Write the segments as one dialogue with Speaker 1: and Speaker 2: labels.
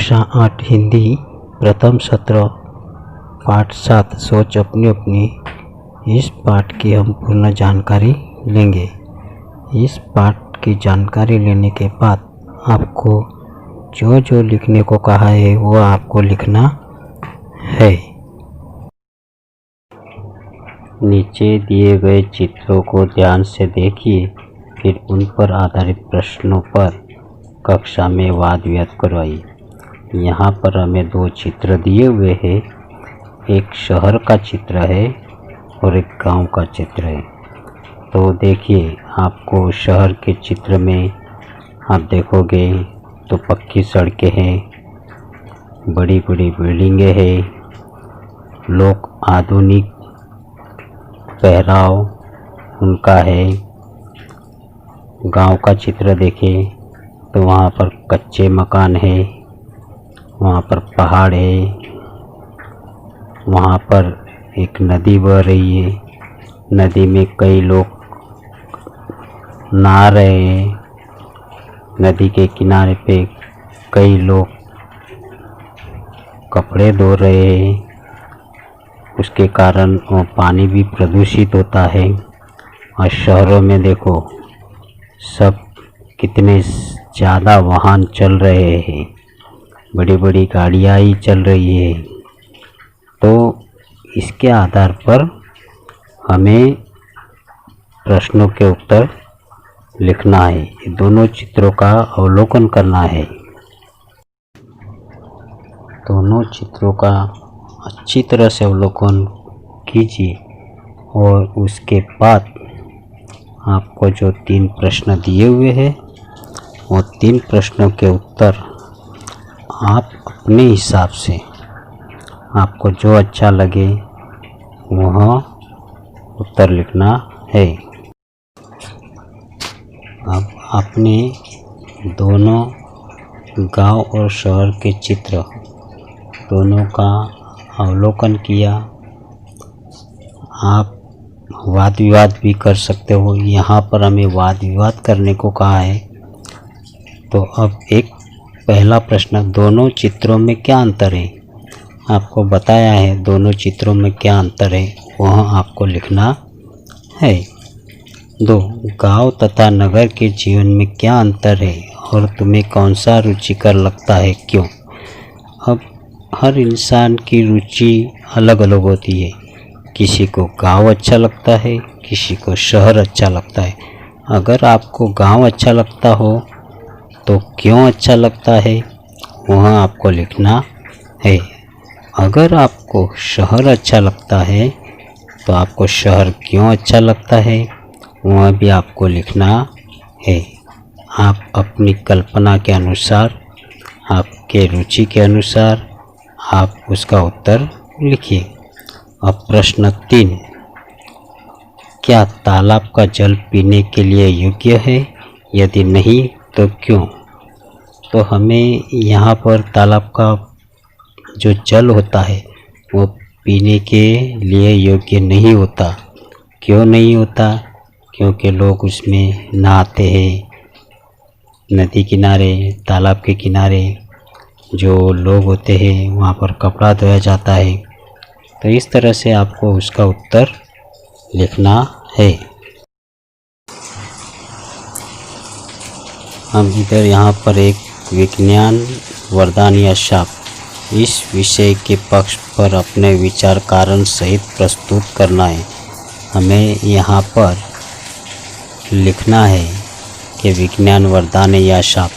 Speaker 1: कक्षा 8 हिंदी प्रथम सत्र पाठ 7 सोच अपनी अपनी। इस पाठ की हम पूर्ण जानकारी लेंगे। इस पाठ की जानकारी लेने के बाद आपको जो जो लिखने को कहा है वो आपको लिखना है। नीचे दिए गए चित्रों को ध्यान से देखिए, फिर उन पर आधारित प्रश्नों पर कक्षा में वाद विवाद करवाइए। यहाँ पर हमें दो चित्र दिए हुए हैं, एक शहर का चित्र है और एक गांव का चित्र है। तो देखिए, आपको शहर के चित्र में आप देखोगे तो पक्की सड़कें हैं, बड़ी बड़ी बिल्डिंगें हैं, लोग आधुनिक पहराव उनका है। गांव का चित्र देखें तो वहाँ पर कच्चे मकान है, वहाँ पर पहाड़ है, वहाँ पर एक नदी बह रही है, नदी में कई लोग नहा रहे हैं, नदी के किनारे पे कई लोग कपड़े धो रहे हैं, उसके कारण वो पानी भी प्रदूषित होता है। और शहरों में देखो सब कितने ज़्यादा वाहन चल रहे हैं, बड़ी बड़ी गाड़ियाँ ही चल रही है। तो इसके आधार पर हमें प्रश्नों के उत्तर लिखना है। ये दोनों चित्रों का अवलोकन करना है। दोनों चित्रों का अच्छी तरह से अवलोकन कीजिए और उसके बाद आपको जो 3 प्रश्न दिए हुए हैं वो 3 प्रश्नों के उत्तर आप अपने हिसाब से आपको जो अच्छा लगे वह उत्तर लिखना है। अब आपने दोनों गांव और शहर के चित्र दोनों का अवलोकन किया। आप वाद विवाद भी कर सकते हो। यहाँ पर हमें वाद विवाद करने को कहा है। तो अब एक पहला प्रश्न, दोनों चित्रों में क्या अंतर है? आपको बताया है दोनों चित्रों में क्या अंतर है, वह आपको लिखना है। 2, गांव तथा नगर के जीवन में क्या अंतर है और तुम्हें कौन सा रुचिकर लगता है, क्यों? अब हर इंसान की रुचि अलग अलग होती है। किसी को गांव अच्छा लगता है, किसी को शहर अच्छा लगता है। अगर आपको गांव अच्छा लगता हो तो क्यों अच्छा लगता है वह आपको लिखना है। अगर आपको शहर अच्छा लगता है तो आपको शहर क्यों अच्छा लगता है वह भी आपको लिखना है। आप अपनी कल्पना के अनुसार, आपके रुचि के अनुसार आप उसका उत्तर लिखिए। अब प्रश्न 3, क्या तालाब का जल पीने के लिए योग्य है? यदि नहीं तो क्यों? तो हमें यहाँ पर तालाब का जो जल होता है वो पीने के लिए योग्य नहीं होता। क्यों नहीं होता? क्योंकि लोग उसमें नहाते हैं। नदी किनारे, तालाब के किनारे जो लोग होते हैं वहाँ पर कपड़ा धोया जाता है। तो इस तरह से आपको उसका उत्तर लिखना है। हम इधर यहाँ पर एक विज्ञान वरदान या शाप, इस विषय के पक्ष पर अपने विचार कारण सहित प्रस्तुत करना है। हमें यहाँ पर लिखना है कि विज्ञान वरदान या शाप।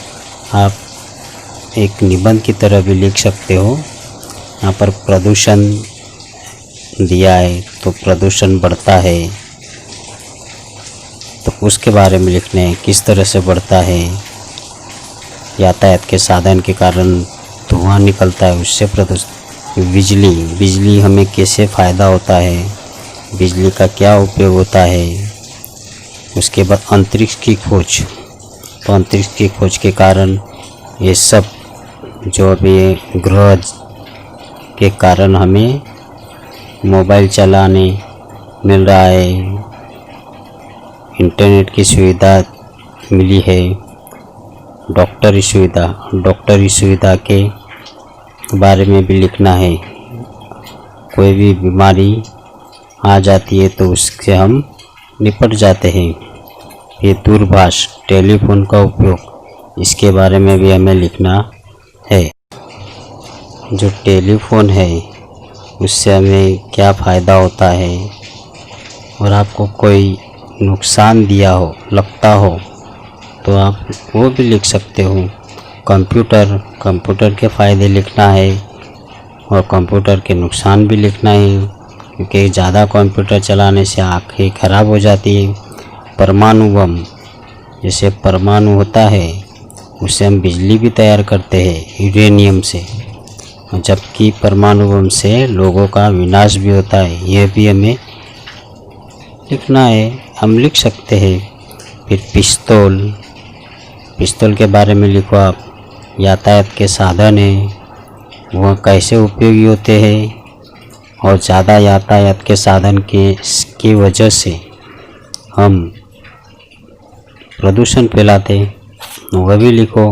Speaker 1: आप एक निबंध की तरह भी लिख सकते हो। यहाँ पर प्रदूषण दिया है तो प्रदूषण बढ़ता है तो उसके बारे में लिखना है, किस तरह से बढ़ता है। यातायात के साधन के कारण धुआं निकलता है, उससे प्रदूषण। बिजली हमें कैसे फ़ायदा होता है, बिजली का क्या उपयोग होता है। उसके बाद अंतरिक्ष की खोज, तो अंतरिक्ष की खोज के कारण ये सब जो भी ग्रह के कारण हमें मोबाइल चलाने मिल रहा है, इंटरनेट की सुविधा मिली है, डॉक्टरी सुविधा के बारे में भी लिखना है। कोई भी बीमारी आ जाती है तो उससे हम निपट जाते हैं। ये दूरभाष टेलीफोन का उपयोग, इसके बारे में भी हमें लिखना है। जो टेलीफोन है उससे हमें क्या फ़ायदा होता है और आपको कोई नुकसान दिया हो लगता हो तो आप वो भी लिख सकते हो। कंप्यूटर के फ़ायदे लिखना है और कंप्यूटर के नुकसान भी लिखना है, क्योंकि ज़्यादा कंप्यूटर चलाने से आँखें ख़राब हो जाती है। परमाणु बम, जैसे परमाणु होता है उससे हम बिजली भी तैयार करते हैं यूरेनियम से, जबकि परमाणु बम से लोगों का विनाश भी होता है। यह भी हमें लिखना है, हम लिख सकते हैं। फिर पिस्तौल के बारे में लिखो आप। यातायात के साधन है, वह कैसे उपयोगी होते हैं और ज़्यादा यातायात के साधन की वजह से हम प्रदूषण फैलाते हैं, वह भी लिखो।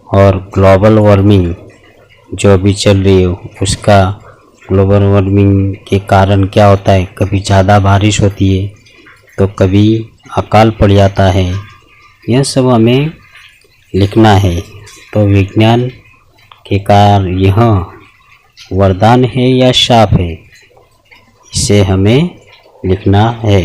Speaker 1: और ग्लोबल वार्मिंग जो अभी चल रही है उसका, ग्लोबल वार्मिंग के कारण क्या होता है, कभी ज़्यादा बारिश होती है तो कभी अकाल पड़ जाता है, यह सब हमें लिखना है। तो विज्ञान के कार्य यह वरदान है या शाप है, इसे हमें लिखना है।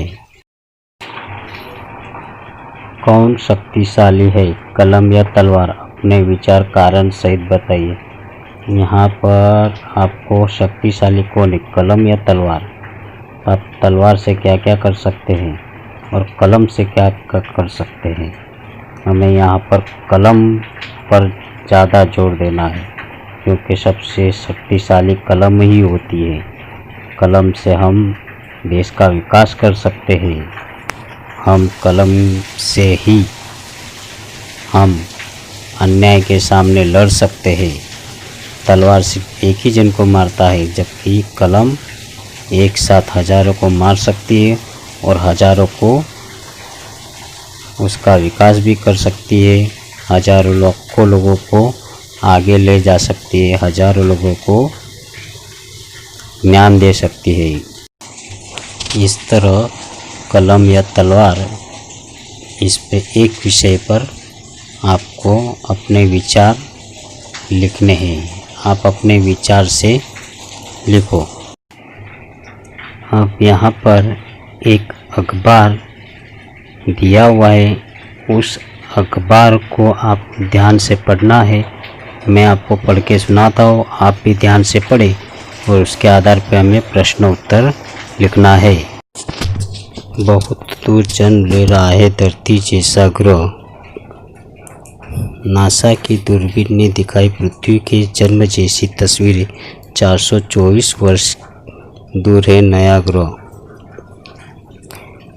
Speaker 1: कौन शक्तिशाली है, कलम या तलवार? अपने विचार कारण सहित बताइए। यहाँ पर आपको शक्तिशाली कौन है, कलम या तलवार? आप तलवार से क्या क्या कर सकते हैं और कलम से क्या कर सकते हैं? हमें यहाँ पर कलम पर ज़्यादा जोर देना है, क्योंकि सबसे शक्तिशाली कलम ही होती है। कलम से हम देश का विकास कर सकते हैं। हम कलम से ही हम अन्याय के सामने लड़ सकते हैं। तलवार सिर्फ एक ही जन को मारता है, जबकि कलम एक साथ हजारों को मार सकती है और हजारों को उसका विकास भी कर सकती है। हजारों लाखों लोगों को आगे ले जा सकती है, हजारों लोगों को ज्ञान दे सकती है। इस तरह कलम या तलवार, इस पे एक विषय पर आपको अपने विचार लिखने हैं। आप अपने विचार से लिखो। अब यहाँ पर एक अखबार दिया हुआ है, उस अखबार को आप ध्यान से पढ़ना है। मैं आपको पढ़ के सुनाता हूँ, आप भी ध्यान से पढ़ें और उसके आधार पर हमें प्रश्न उत्तर लिखना है। बहुत दूर जन्म ले रहा है धरती जैसा ग्रह। नासा की दूरबीन ने दिखाई पृथ्वी के जन्म जैसी तस्वीरें। 424 वर्ष दूर है नया ग्रह।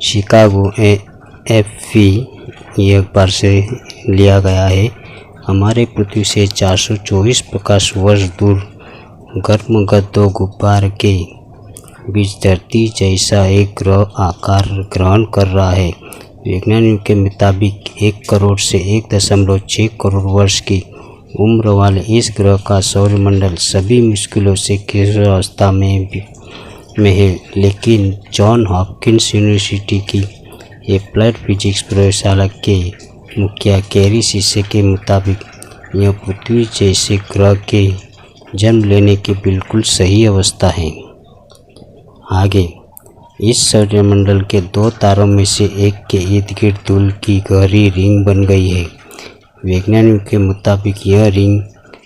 Speaker 1: शिकागो AFP ये अखबार से लिया गया है। हमारे पृथ्वी से 424 प्रकाश वर्ष दूर गर्म गद्दों गुब्बार के बीच धरती जैसा एक ग्रह आकार ग्रहण कर रहा है। वैज्ञानिकों के मुताबिक 1 करोड़ से 1.6 करोड़ वर्ष की उम्र वाले इस ग्रह का सौरमंडल सभी मुश्किलों से किशोरावस्था में है, लेकिन जॉन हॉपकिंस यूनिवर्सिटी की एप्लाइड फिजिक्स प्रयोगशाला के मुखिया कैरी सीसे के मुताबिक यह पृथ्वी जैसे ग्रह के जन्म लेने की बिल्कुल सही अवस्था है। आगे, इस सौरमंडल के 2 तारों में से एक के इर्द गिर्द धूल की गहरी रिंग बन गई है। वैज्ञानिकों के मुताबिक यह रिंग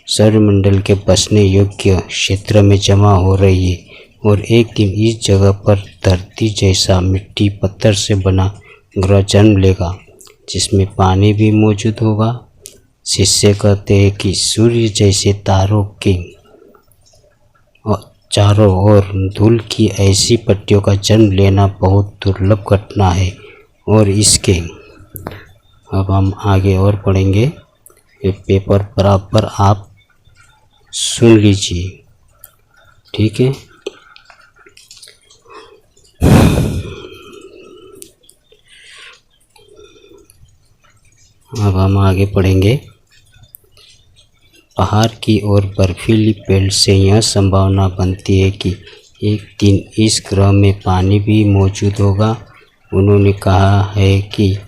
Speaker 1: सौरमंडल के बसने योग्य क्षेत्र में जमा हो रही है और एक दिन इस जगह पर धरती जैसा मिट्टी पत्थर से बना ग्रह जन्म लेगा, जिसमें पानी भी मौजूद होगा। शिष्य कहते हैं कि सूर्य जैसे तारों के चारों ओर धूल की ऐसी पट्टियों का जन्म लेना बहुत दुर्लभ घटना है और इसके, अब हम आगे और पढ़ेंगे। ये पेपर बराबर आप सुन लीजिए, ठीक है। अब हम आगे पढ़ेंगे। पहाड़ की और बर्फीली बेल्ट से यह संभावना बनती है कि एक दिन इस ग्रह में पानी भी मौजूद होगा। उन्होंने कहा है कि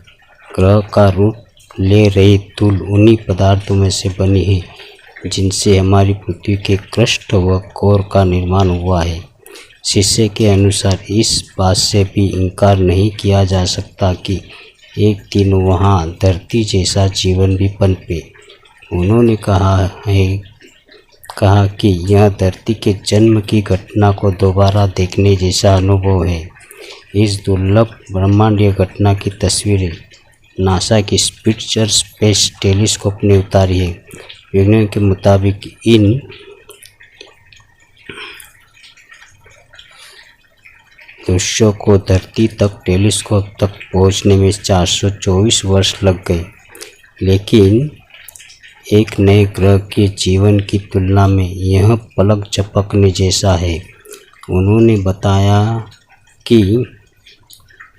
Speaker 1: ग्रह का रूप ले रही धूल उन्हीं पदार्थों में से बनी है जिनसे हमारी पृथ्वी के क्रस्ट व कोर का निर्माण हुआ है। शिष्य के अनुसार इस बात से भी इनकार नहीं किया जा सकता कि एक दिन वहाँ धरती जैसा जीवन भी पनपे। उन्होंने कहा कि यह धरती के जन्म की घटना को दोबारा देखने जैसा अनुभव है। इस दुर्लभ ब्रह्मांडीय घटना की तस्वीरें नासा की स्पिट्जर स्पेस टेलीस्कोप ने उतारी है। विज्ञान के मुताबिक इन दृश्यों को धरती तक टेलीस्कोप तक पहुंचने में 424 वर्ष लग गए, लेकिन एक नए ग्रह के जीवन की तुलना में यह पलक झपकने जैसा है। उन्होंने बताया कि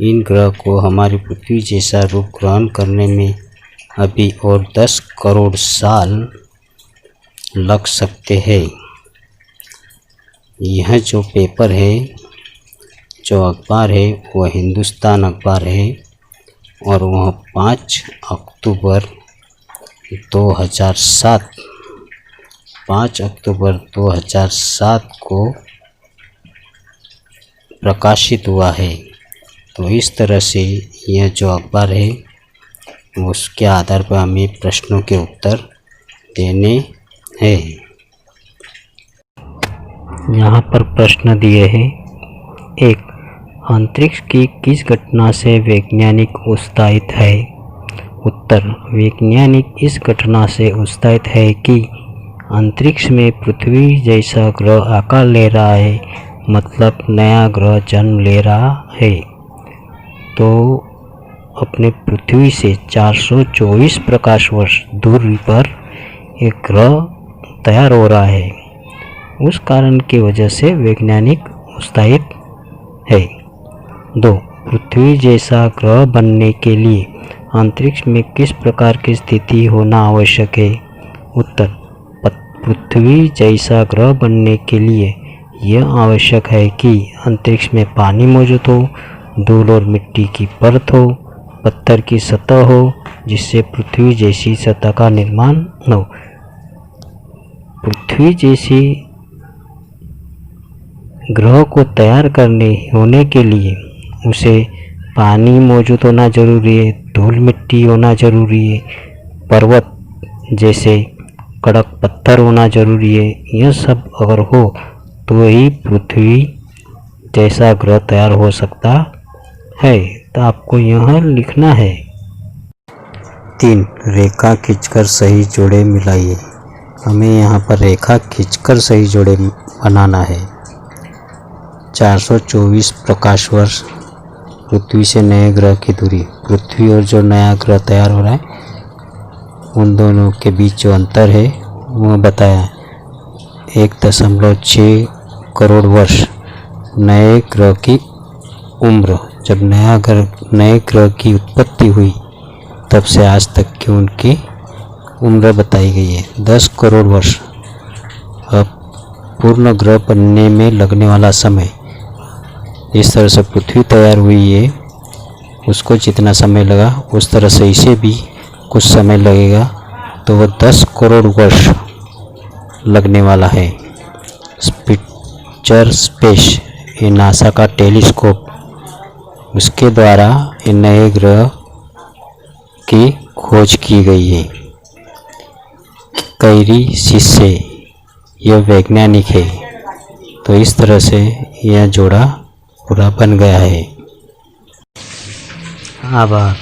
Speaker 1: इन ग्रह को हमारी पृथ्वी जैसा रूप ग्रहण करने में अभी और 10 करोड़ साल लग सकते हैं। यह जो पेपर है, जो अखबार है, वह हिंदुस्तान अखबार है और वह 5 अक्टूबर 2007 को प्रकाशित हुआ है। तो इस तरह से यह जो अखबार है उसके आधार पर हमें प्रश्नों के उत्तर देने हैं। यहाँ पर प्रश्न दिए हैं। 1. अंतरिक्ष की किस घटना से वैज्ञानिक उत्साहित है? उत्तर: वैज्ञानिक इस घटना से उत्साहित है कि अंतरिक्ष में पृथ्वी जैसा ग्रह आकार ले रहा है, मतलब नया ग्रह जन्म ले रहा है। तो अपने पृथ्वी से 424 प्रकाश वर्ष दूरी पर एक ग्रह तैयार हो रहा है। उस कारण की वजह से वैज्ञानिक उत्साहित है। 2. पृथ्वी जैसा ग्रह बनने के लिए अंतरिक्ष में किस प्रकार की स्थिति होना आवश्यक है? उत्तर: पृथ्वी जैसा ग्रह बनने के लिए यह आवश्यक है कि अंतरिक्ष में पानी मौजूद हो, धूल और मिट्टी की परत हो, पत्थर की सतह हो जिससे पृथ्वी जैसी सतह का निर्माण हो। पृथ्वी जैसी ग्रह को तैयार होने के लिए उसे पानी मौजूद होना जरूरी है, धूल मिट्टी होना जरूरी है, पर्वत जैसे कड़क पत्थर होना जरूरी है। यह सब अगर हो तो ही पृथ्वी जैसा ग्रह तैयार हो सकता है। तो आपको यह लिखना है। 3. रेखा खींचकर सही जोड़े मिलाइए। हमें यहाँ पर रेखा खींचकर सही जोड़े बनाना है। 424 प्रकाश वर्ष पृथ्वी से नए ग्रह की दूरी। पृथ्वी और जो नया ग्रह तैयार हो रहा है उन दोनों के बीच जो अंतर है वह बताया। 1.6 करोड़ वर्ष नए ग्रह की उम्र। जब नए ग्रह की उत्पत्ति हुई तब से आज तक की उनकी उम्र बताई गई है 10 करोड़ वर्ष। अब पूर्ण ग्रह बनने में लगने वाला समय, इस तरह से पृथ्वी तैयार हुई है उसको जितना समय लगा उस तरह से इसे भी कुछ समय लगेगा, तो वह 10 करोड़ वर्ष लगने वाला है। स्पिट्जर स्पेस, ये नासा का टेलीस्कोप, उसके द्वारा इन नए ग्रह की खोज की गई है। कैरी शिष्य यह वैज्ञानिक है। तो इस तरह से यह जोड़ा पूरा बन गया है। आभार।